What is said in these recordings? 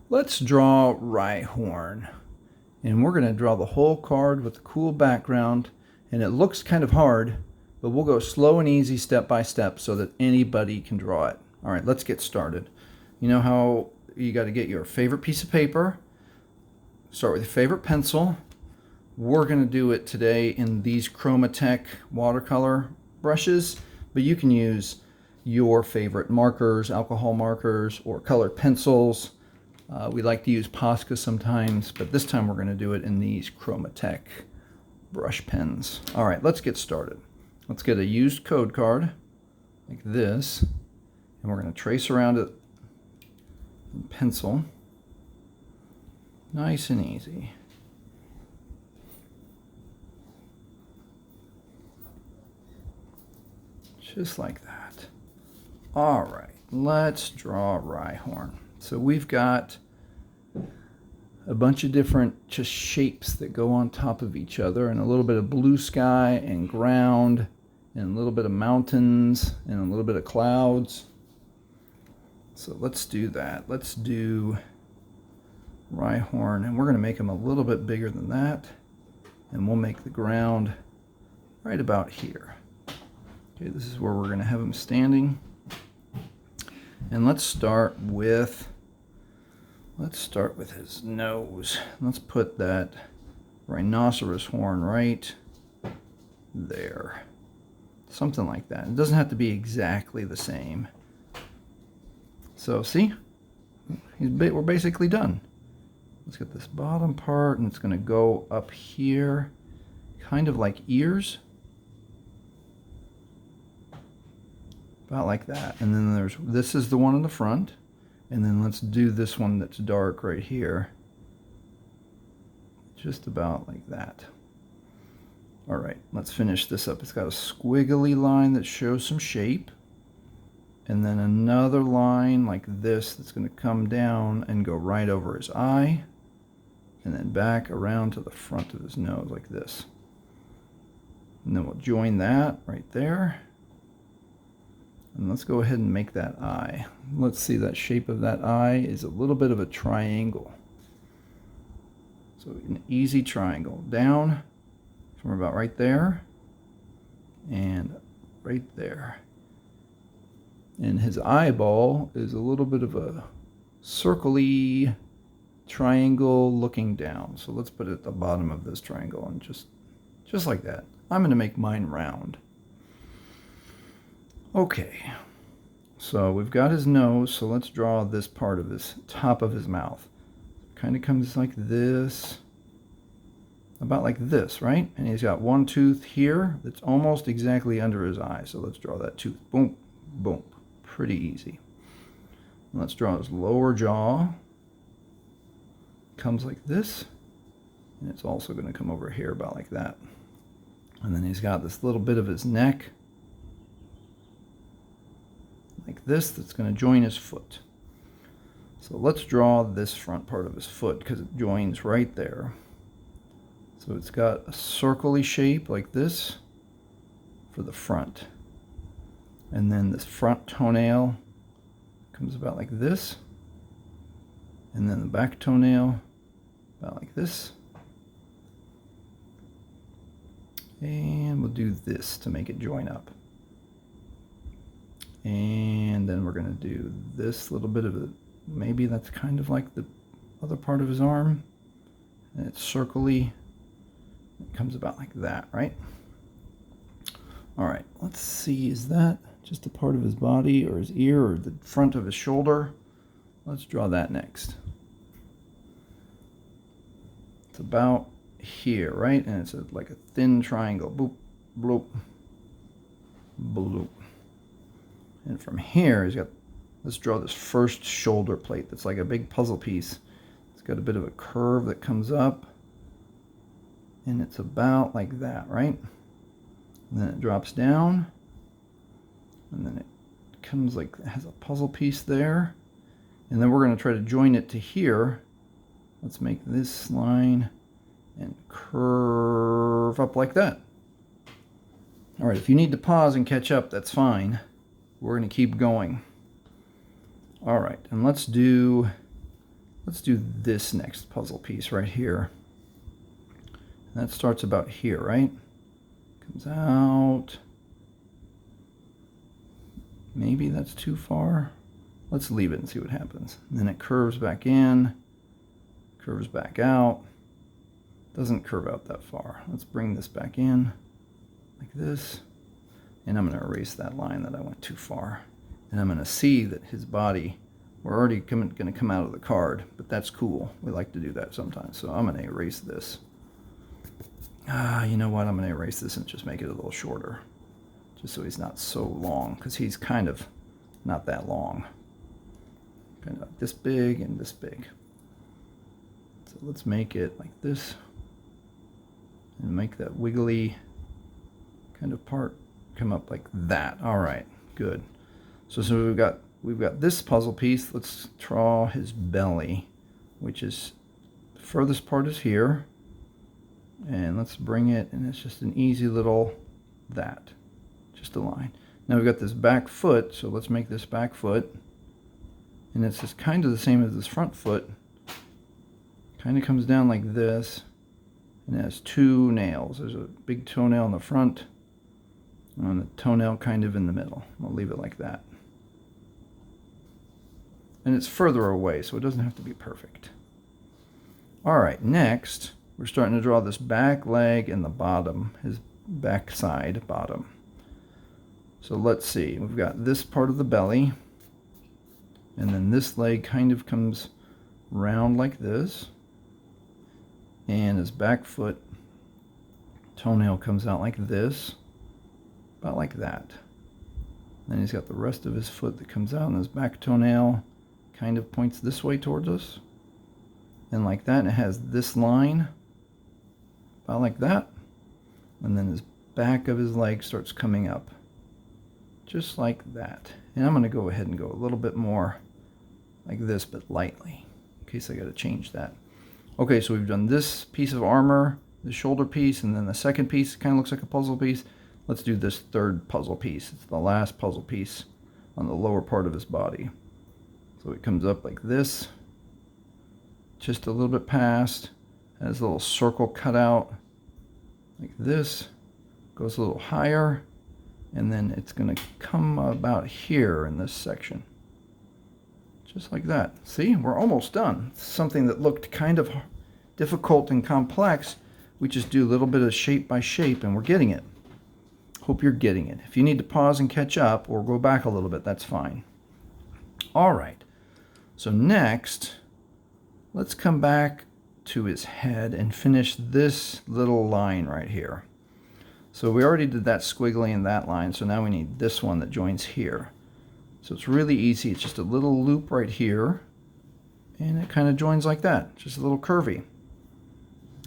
Let's draw Rhyhorn. And we're going to draw the whole card with a cool background. And it looks kind of hard, but we'll go slow and easy step by step so that anybody can draw it. All right, let's get started. You know how you got to get your favorite piece of paper, start with your favorite pencil. We're going to do it today in these Chromatech watercolor brushes, but you can use your favorite markers, alcohol markers, or colored pencils. We like to use POSCA sometimes, but this time we're going to do it in these Chromatech brush pens. All right, let's get started. Let's get a used code card like this, and we're going to trace around it in pencil. Nice and easy. Just like that. All right, let's draw Rhyhorn. So we've got a bunch of different just shapes that go on top of each other, and a little bit of blue sky and ground, and a little bit of mountains, and a little bit of clouds. So let's do that. Let's do Rhyhorn, and we're going to make him a little bit bigger than that, and we'll make the ground right about here. Okay, this is where we're going to have him standing. And let's start with his nose. Let's put that rhinoceros horn right there. Something like that. It doesn't have to be exactly the same. So see? We're basically done. Let's get this bottom part, and it's going to go up here, kind of like ears. About like that. And then this is the one in the front. And then let's do this one that's dark right here. Just about like that. All right, let's finish this up. It's got a squiggly line that shows some shape. And then another line like this that's going to come down and go right over his eye. And then back around to the front of his nose like this. And then we'll join that right there. And let's go ahead and make that eye. Let's see, that shape of that eye is a little bit of a triangle. So an easy triangle. Down from about right there and right there. And his eyeball is a little bit of a circle-y triangle looking down. So let's put it at the bottom of this triangle, and just like that. I'm going to make mine round. Okay, so we've got his nose, so let's draw this part of his top of his mouth. Kind of comes like this, about like this, right? And he's got one tooth here that's almost exactly under his eye, so let's draw that tooth. Boom, boom, pretty easy. And let's draw his lower jaw. Comes like this, and it's also going to come over here about like that. And then he's got this little bit of his neck like this that's going to join his foot. So let's draw this front part of his foot because it joins right there. So it's got a circle-y shape like this for the front. And then this front toenail comes about like this. And then the back toenail about like this. And we'll do this to make it join up. And then we're going to do this little bit of it. Maybe that's kind of like the other part of his arm. And it's circle-y. It comes about like that, right? All right, let's see. Is that just a part of his body or his ear or the front of his shoulder? Let's draw that next. It's about here, right? And it's like a thin triangle. Boop, bloop, bloop. And from here, let's draw this first shoulder plate that's like a big puzzle piece. It's got a bit of a curve that comes up. And it's about like that, right? And then it drops down. And then it comes like, it has a puzzle piece there. And then we're going to try to join it to here. Let's make this line and curve up like that. All right, if you need to pause and catch up, that's fine. We're going to keep going. All right, and let's do Let's do this next puzzle piece right here. And that starts about here, right? Comes out. Maybe that's too far. Let's leave it and see what happens. And then it curves back in, curves back out. Doesn't curve out that far. Let's bring this back in like this. And I'm going to erase that line that I went too far. And I'm going to see that his body, we're already going to come out of the card, but that's cool. We like to do that sometimes. So I'm going to erase this. You know what? I'm going to erase this and just make it a little shorter. Just so he's not so long, because he's kind of not that long. Kind of this big and this big. So let's make it like this. And make that wiggly kind of part come up like that. All right, good. So we've got this puzzle piece. Let's draw his belly, which is the furthest part is here. And let's bring it, and it's just an easy little that. Just a line. Now we've got this back foot, so let's make this back foot. And it's just kind of the same as this front foot. Kind of comes down like this. And it has two nails. There's a big toenail in the front, and the toenail kind of in the middle. I'll leave it like that. And it's further away, so it doesn't have to be perfect. All right, next, we're starting to draw this back leg and the bottom, his back side bottom. So let's see, we've got this part of the belly, and then this leg kind of comes round like this, and his back foot toenail comes out like this, about like that. Then he's got the rest of his foot that comes out, and his back toenail kind of points this way towards us, and like that, and it has this line about like that, and then his back of his leg starts coming up just like that. And I'm going to go ahead and go a little bit more like this, but lightly, in case I got to change that. Okay, so we've done this piece of armor, the shoulder piece, and then the second piece kind of looks like a puzzle piece. Let's do this third puzzle piece. It's the last puzzle piece on the lower part of his body. So it comes up like this, just a little bit past, has a little circle cut out like this, goes a little higher, and then it's going to come about here in this section. Just like that. See, we're almost done. Something that looked kind of difficult and complex, we just do a little bit of shape by shape, and we're getting it. Hope you're getting it. If you need to pause and catch up or go back a little bit, that's fine. All right. So next, let's come back to his head and finish this little line right here. So we already did that squiggly and that line, so now we need this one that joins here. So it's really easy. It's just a little loop right here, and it kind of joins like that, just a little curvy.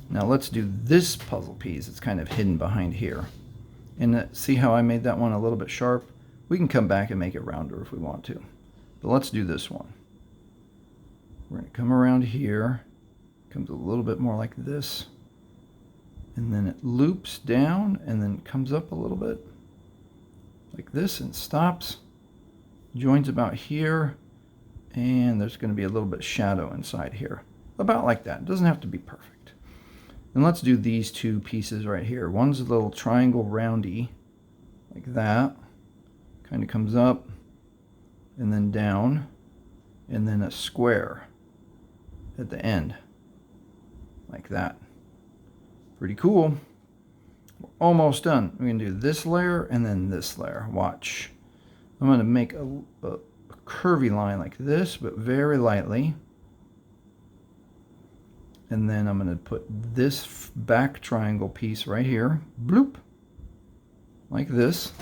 Now let's do this puzzle piece. It's kind of hidden behind here. And see how I made that one a little bit sharp? We can come back and make it rounder if we want to. But let's do this one. We're going to come around here. Comes a little bit more like this. And then it loops down and then comes up a little bit like this and stops. Joins about here. And there's going to be a little bit of shadow inside here. About like that. It doesn't have to be perfect. And let's do these two pieces right here. One's a little triangle roundy, like that. Kind of comes up and then down, and then a square at the end, like that. Pretty cool. We're almost done. We're going to do this layer and then this layer. Watch. I'm going to make a curvy line like this, but very lightly. And then I'm going to put this back triangle piece right here, bloop, like this.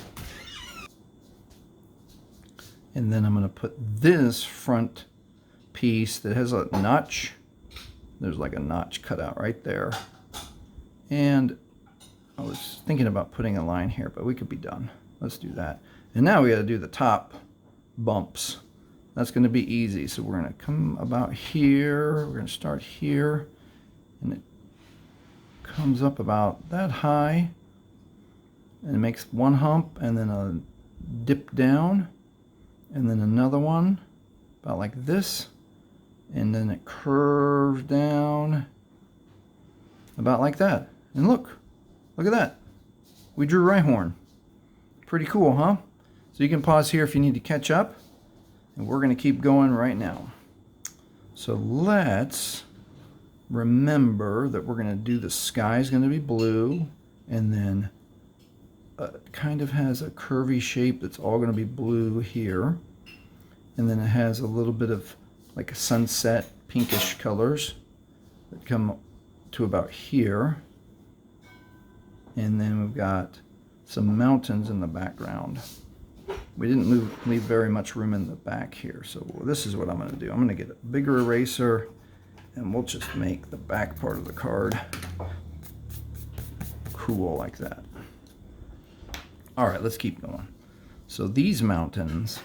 And then I'm going to put this front piece that has a notch. There's like a notch cut out right there. And I was thinking about putting a line here, but we could be done. Let's do that. And now we got to do the top bumps. That's going to be easy. So we're going to come about here. We're going to start here. And it comes up about that high, and it makes one hump and then a dip down, and then another one about like this, and then it curves down about like that. And look at that. We drew Rhyhorn. Pretty cool, huh? So you can pause here if you need to catch up, and we're going to keep going right now. So let's remember that we're going to do the sky is going to be blue, and then it kind of has a curvy shape that's all going to be blue here, and then it has a little bit of like a sunset pinkish colors that come to about here, and then we've got some mountains in the background. We didn't leave very much room in the back here, so this is what I'm going to do. I'm going to get a bigger eraser, and we'll just make the back part of the card cool like that. All right, let's keep going. So these mountains,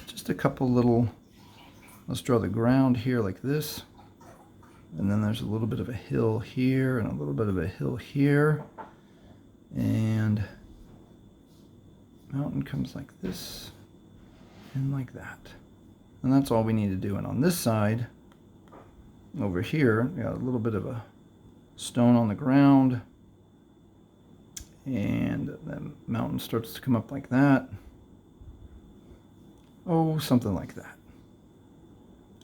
just a couple little, let's draw the ground here like this, and then there's a little bit of a hill here and a little bit of a hill here, and mountain comes like this and like that. And that's all we need to do. And on this side, over here, we got a little bit of a stone on the ground, and the mountain starts to come up like that. Oh, something like that.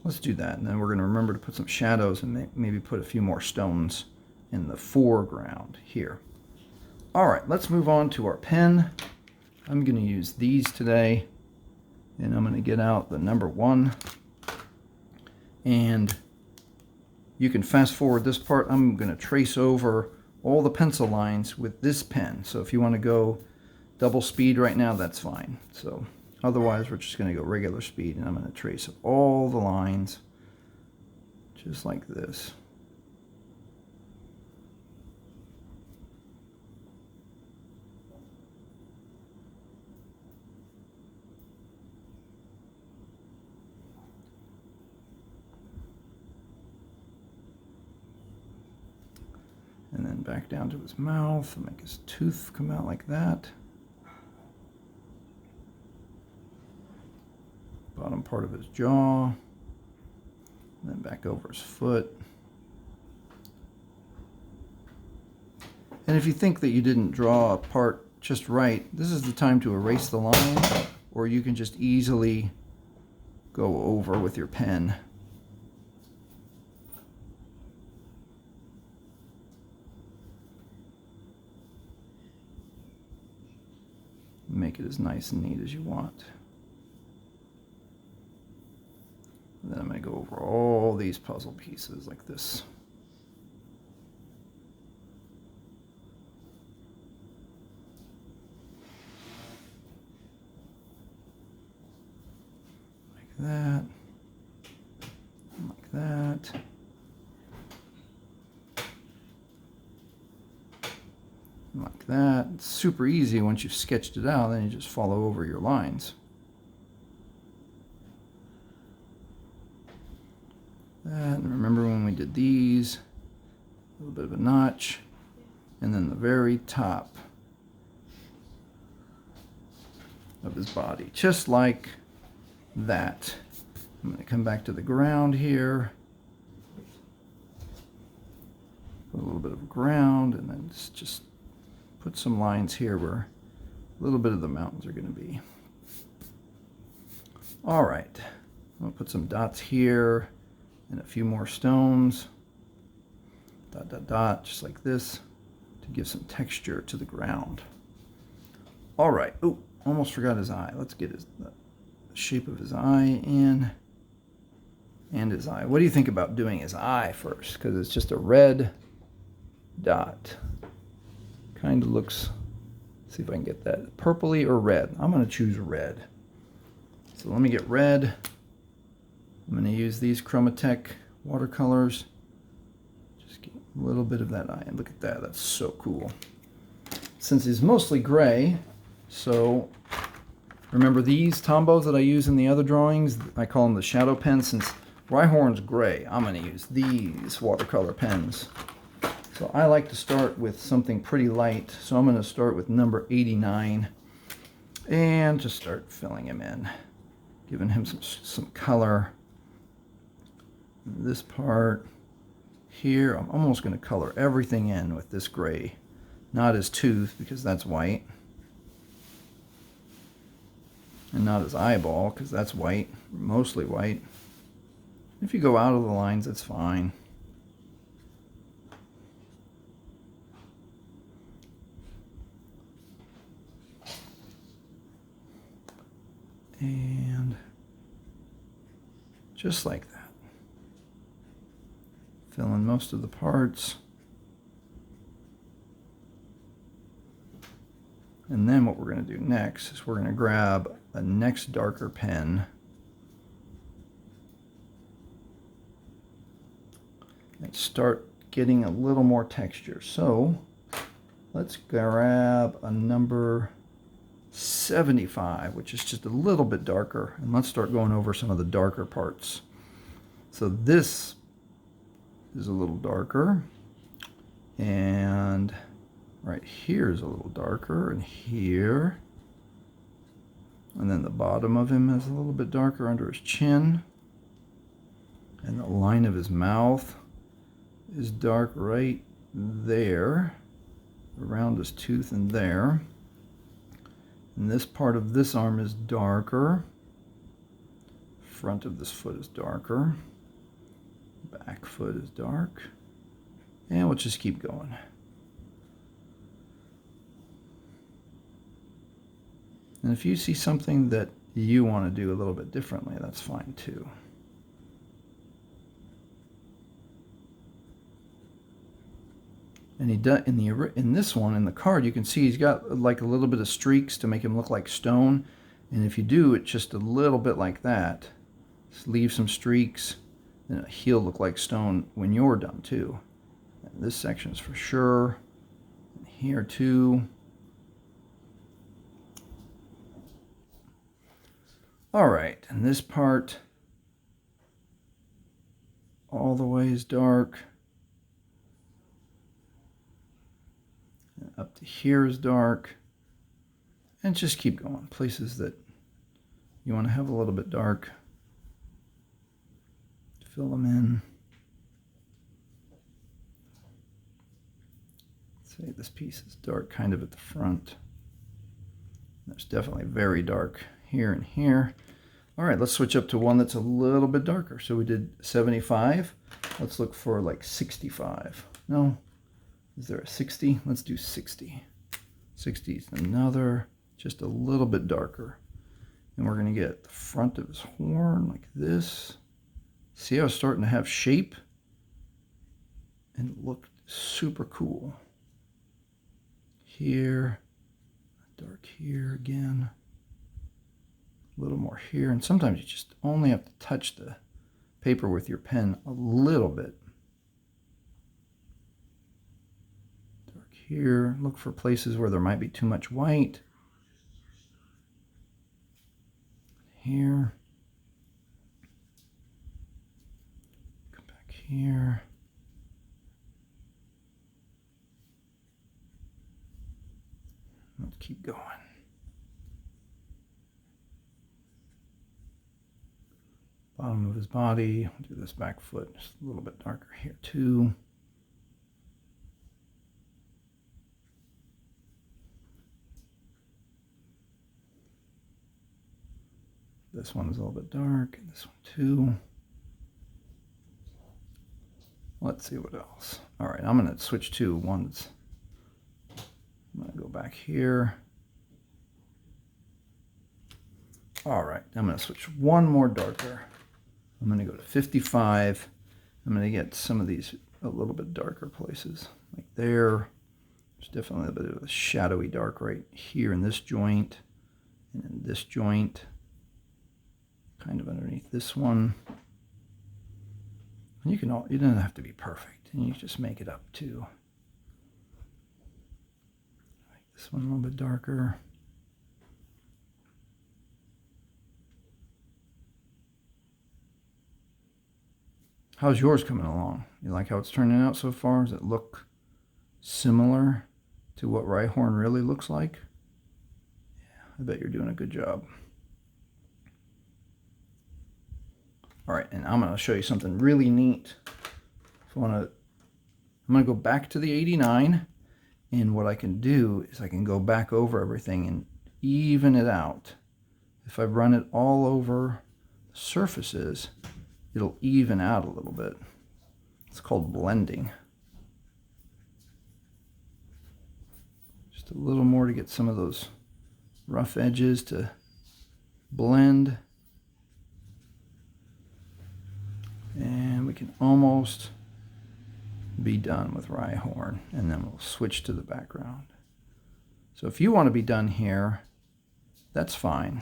Let's do that, and then we're going to remember to put some shadows and maybe put a few more stones in the foreground here. All right, let's move on to our pen. I'm going to use these today, and I'm going to get out the number 1, and you can fast forward this part. I'm going to trace over all the pencil lines with this pen, so if you want to go double speed right now, that's fine. So otherwise, we're just going to go regular speed, and I'm going to trace all the lines just like this. And then back down to his mouth and make his tooth come out like that. Bottom part of his jaw. And then back over his foot. And if you think that you didn't draw a part just right, this is the time to erase the line, or you can just easily go over with your pen. Make it as nice and neat as you want. And then I'm going to go over all these puzzle pieces like this. Like that. Like that. Like that. It's super easy once you've sketched it out, then you just follow over your lines. That, and remember when we did these, a little bit of a notch, and then the very top of his body, just like that. I'm going to come back to the ground here, put a little bit of ground, and then just put some lines here where a little bit of the mountains are going to be. All right, I'll put some dots here and a few more stones. Dot, dot, dot, just like this, to give some texture to the ground. All right, oh, almost forgot his eye. Let's get the shape of his eye in, and his eye. What do you think about doing his eye first? Because it's just a red dot. Kind of looks, see if I can get that, purpley or red. I'm going to choose red. So let me get red. I'm going to use these Chromatech watercolors. Just get a little bit of that eye. And look at that, that's so cool. Since he's mostly gray, so remember these Tombos that I use in the other drawings? I call them the shadow pens. Since Rhyhorn's gray, I'm going to use these watercolor pens. So I like to start with something pretty light, so I'm going to start with number 89 and just start filling him in, giving him some color. this part here, I'm almost going to color everything in with this gray. Not his tooth, because that's white. And not his eyeball, because that's white, mostly white. If you go out of the lines, that's fine. And just like that. Fill in most of the parts. And then what we're going to do next is we're going to grab a next darker pen and start getting a little more texture. So let's grab a number 75, which is just a little bit darker, and let's start going over some of the darker parts. So this is a little darker, and right here is a little darker, and here, and then the bottom of him is a little bit darker under his chin, and the line of his mouth is dark right there, around his tooth and there. And this part of this arm is darker. Front of this foot is darker. Back foot is dark. And we'll just keep going. And if you see something that you want to do a little bit differently, that's fine too. And he does in this one, in the card, you can see he's got like a little bit of streaks to make him look like stone. And if you do it just a little bit like that, just leave some streaks, then he'll look like stone when you're done too. And this section is for sure. And here too. All right, and this part all the way is dark. Up to here is dark, and just keep going. Places that you want to have a little bit dark, fill them in. Say this piece is dark kind of at the front. There's definitely very dark here and here. All right, let's switch up to one that's a little bit darker. So we did 75. Let's look for like 65. No. Is there a 60? Let's do 60. 60 is another, just a little bit darker. And we're going to get the front of his horn like this. See how it's starting to have shape? And look super cool. Here, dark here again. A little more here. And sometimes you just only have to touch the paper with your pen a little bit. Here, look for places where there might be too much white. Here. Come back here. Let's keep going. Bottom of his body. I'll do this back foot just a little bit darker here too. This one is a little bit dark, and this one too. Let's see what else. All right, I'm going to switch to ones. I'm going to go back here. All right, I'm going to switch one more darker. I'm going to go to 55. I'm going to get some of these a little bit darker places, like there. There's definitely a bit of a shadowy dark right here in this joint, and in this joint. Kind of underneath this one. And you don't have to be perfect, and you just make it up too. Make this one a little bit darker. How's yours coming along? You like how it's turning out so far? Does it look similar to what Rhyhorn really looks like? Yeah, I bet you're doing a good job. All right, and I'm going to show you something really neat. I'm going to go back to the 89, and what I can do is I can go back over everything and even it out. If I run it all over the surfaces, it'll even out a little bit. It's called blending. Just a little more to get some of those rough edges to blend. And we can almost be done with Rhyhorn, and then we'll switch to the background. So if you want to be done here, that's fine.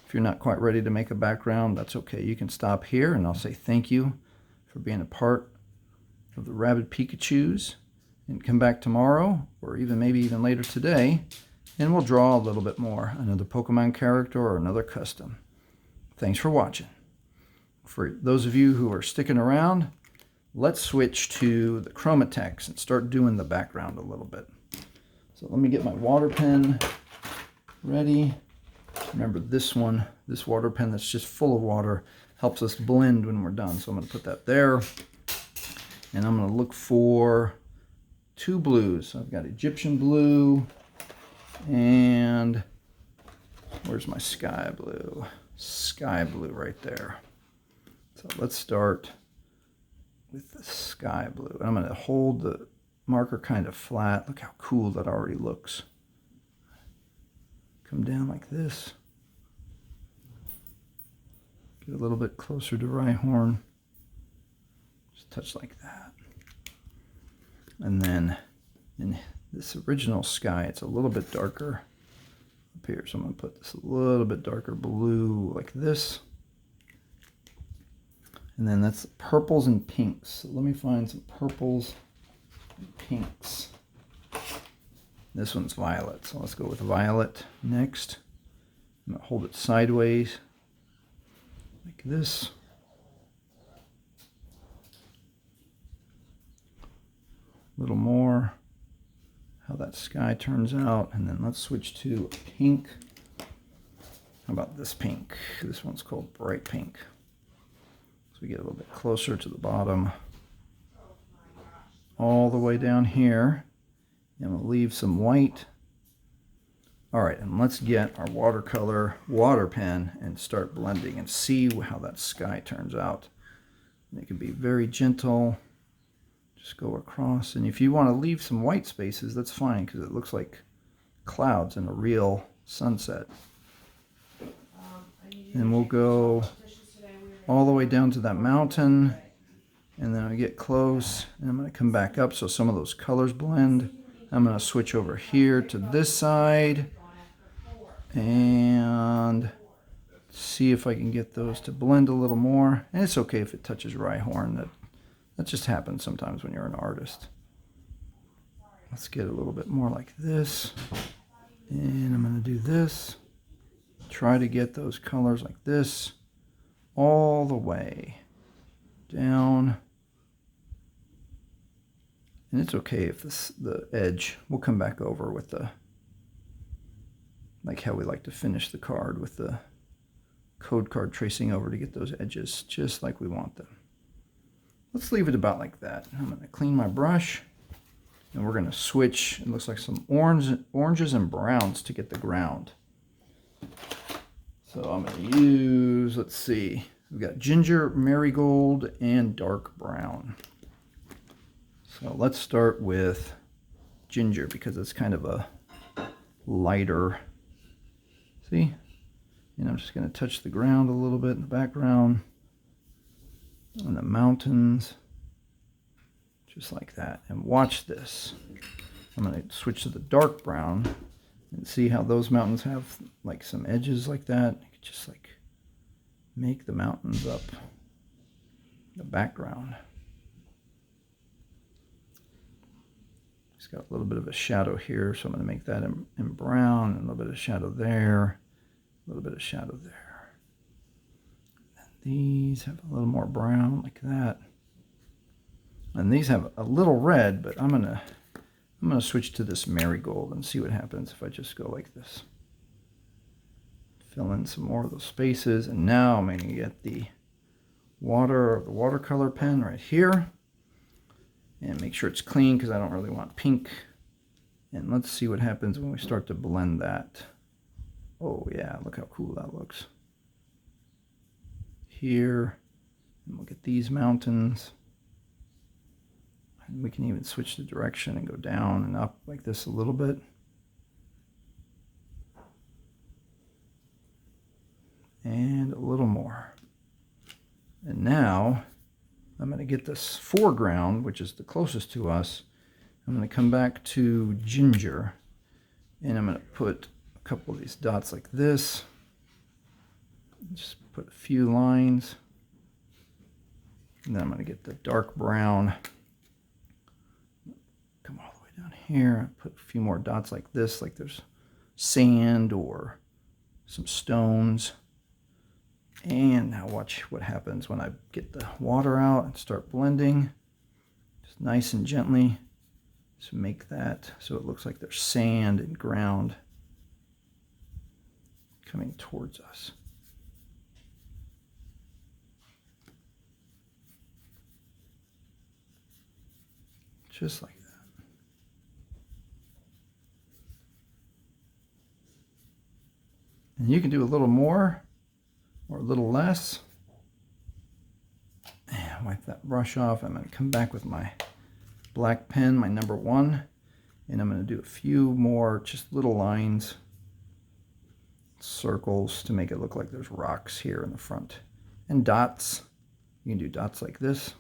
If you're not quite ready to make a background, that's okay. You can stop here, and I'll say thank you for being a part of the Rabid Pikachus, and come back tomorrow, or maybe even later today, and we'll draw a little bit more, another Pokemon character or another custom. Thanks for watching. For those of you who are sticking around, let's switch to the chroma text and start doing the background a little bit. So let me get my water pen ready. Remember this one, this water pen that's just full of water, helps us blend when we're done. So I'm going to put that there. And I'm going to look for two blues. So I've got Egyptian blue and where's my sky blue? Sky blue right there. So let's start with the sky blue. And I'm going to hold the marker kind of flat. Look how cool that already looks. Come down like this. Get a little bit closer to Rhyhorn. Just touch like that. And then in this original sky, it's a little bit darker up here. So I'm going to put this a little bit darker blue like this. And then that's purples and pinks. So let me find some purples and pinks. This one's violet, so let's go with violet next. I'm going to hold it sideways like this. A little more, how that sky turns out. And then let's switch to pink. How about this pink? This one's called bright pink. So we get a little bit closer to the bottom, all the way down here, and we'll leave some white. All right, and let's get our watercolor water pen and start blending and see how that sky turns out. And it can be very gentle, just go across. And if you want to leave some white spaces, that's fine, because it looks like clouds in a real sunset. And we'll go all the way down to that mountain, and then I get close, and I'm going to come back up so some of those colors blend. I'm going to switch over here to this side and see if I can get those to blend a little more. And it's okay if it touches Rhyhorn. That just happens sometimes when you're an artist. Let's get a little bit more like this, and I'm going to do this. Try to get those colors like this all the way down. And it's okay if the edge, we'll come back over with the, like how we like to finish the card with the code card tracing over to get those edges just like we want them. Let's leave it about like that. I'm going to clean my brush, and we're going to switch. It looks like some oranges and browns to get the ground. So I'm going to use, let's see, we've got ginger, marigold, and dark brown. So let's start with ginger because it's kind of a lighter, see? And I'm just going to touch the ground a little bit in the background and the mountains, just like that. And watch this. I'm going to switch to the dark brown and see how those mountains have like some edges like that. You could just like make the mountains up the background. It's got a little bit of a shadow here, so I'm going to make that in brown, and a little bit of shadow there, a little bit of shadow there. And these have a little more brown like that. And these have a little red, but I'm gonna switch to this marigold and see what happens if I just go like this. Fill in some more of those spaces, and now I'm going to get the the watercolor pen right here. And make sure it's clean because I don't really want pink. And let's see what happens when we start to blend that. Oh yeah, look how cool that looks. Here, and look at these mountains. And we can even switch the direction and go down and up like this a little bit. And a little more. And now I'm going to get this foreground, which is the closest to us. I'm going to come back to ginger, and I'm going to put a couple of these dots like this. Just put a few lines. And then I'm going to get the dark brown. Come all the way down here. Put a few more dots like this, like there's sand or some stones. And now watch what happens when I get the water out and start blending. Just nice and gently. Just make that so it looks like there's sand and ground coming towards us. Just like that. And you can do a little more or a little less. And wipe that brush off. I'm going to come back with my black pen, my number 1, and I'm going to do a few more just little lines, circles to make it look like there's rocks here in the front, and dots. You can do dots like this.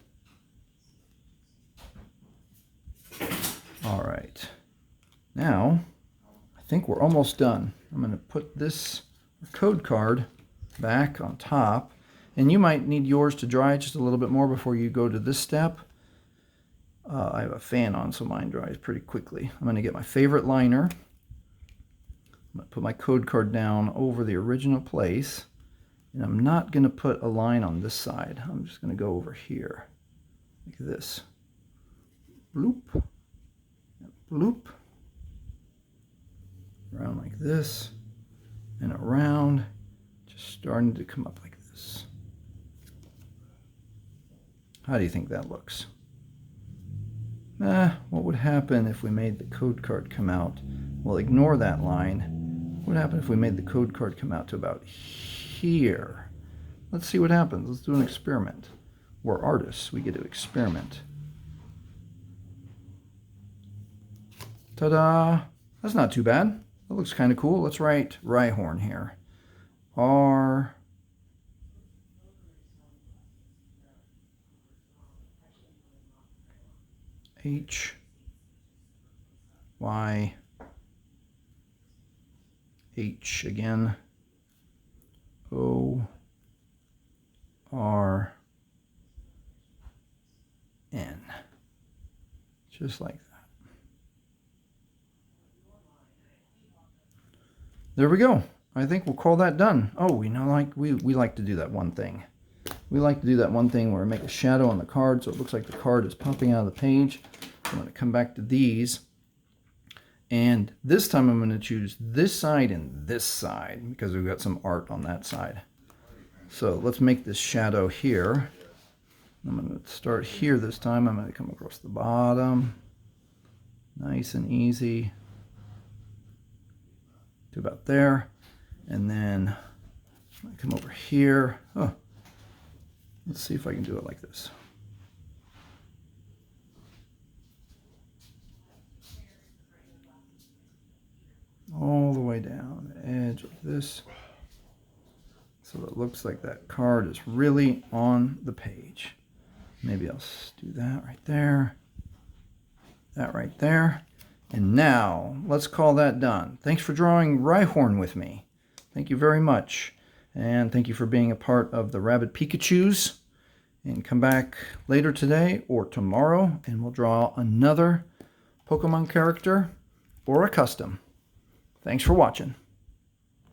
All right, now I think we're almost done. I'm going to put this code card back on top, and you might need yours to dry just a little bit more before you go to this step. I have a fan on, so mine dries pretty quickly. I'm going to get my favorite liner. I'm going to put my code card down over the original place, and I'm not going to put a line on this side. I'm just going to go over here like this. Bloop, bloop, around like this, and around, just starting to come up like this. How do you think that looks? What would happen if we made the code card come out? Well, ignore that line. What would happen if we made the code card come out to about here? Let's see what happens. Let's do an experiment. We're artists. We get to experiment. Ta-da! That's not too bad. That looks kind of cool. Let's write Rhyhorn here. R H Y H again, O R N, just like that. There we go. I think we'll call that done. Oh, you know, like we like to do that one thing. We like to do that one thing where we make a shadow on the card so it looks like the card is popping out of the page. I'm going to come back to these. And this time I'm going to choose this side and this side because we've got some art on that side. So let's make this shadow here. I'm going to start here this time. I'm going to come across the bottom. Nice and easy. To about there. And then I come over here. Oh, let's see if I can do it like this. All the way down the edge of this. So it looks like that card is really on the page. Maybe I'll do that right there. That right there. And now, let's call that done. Thanks for drawing Rhyhorn with me. Thank you very much. And thank you for being a part of the Rabid Pikachus. And come back later today or tomorrow, and we'll draw another Pokemon character or a custom. Thanks for watching.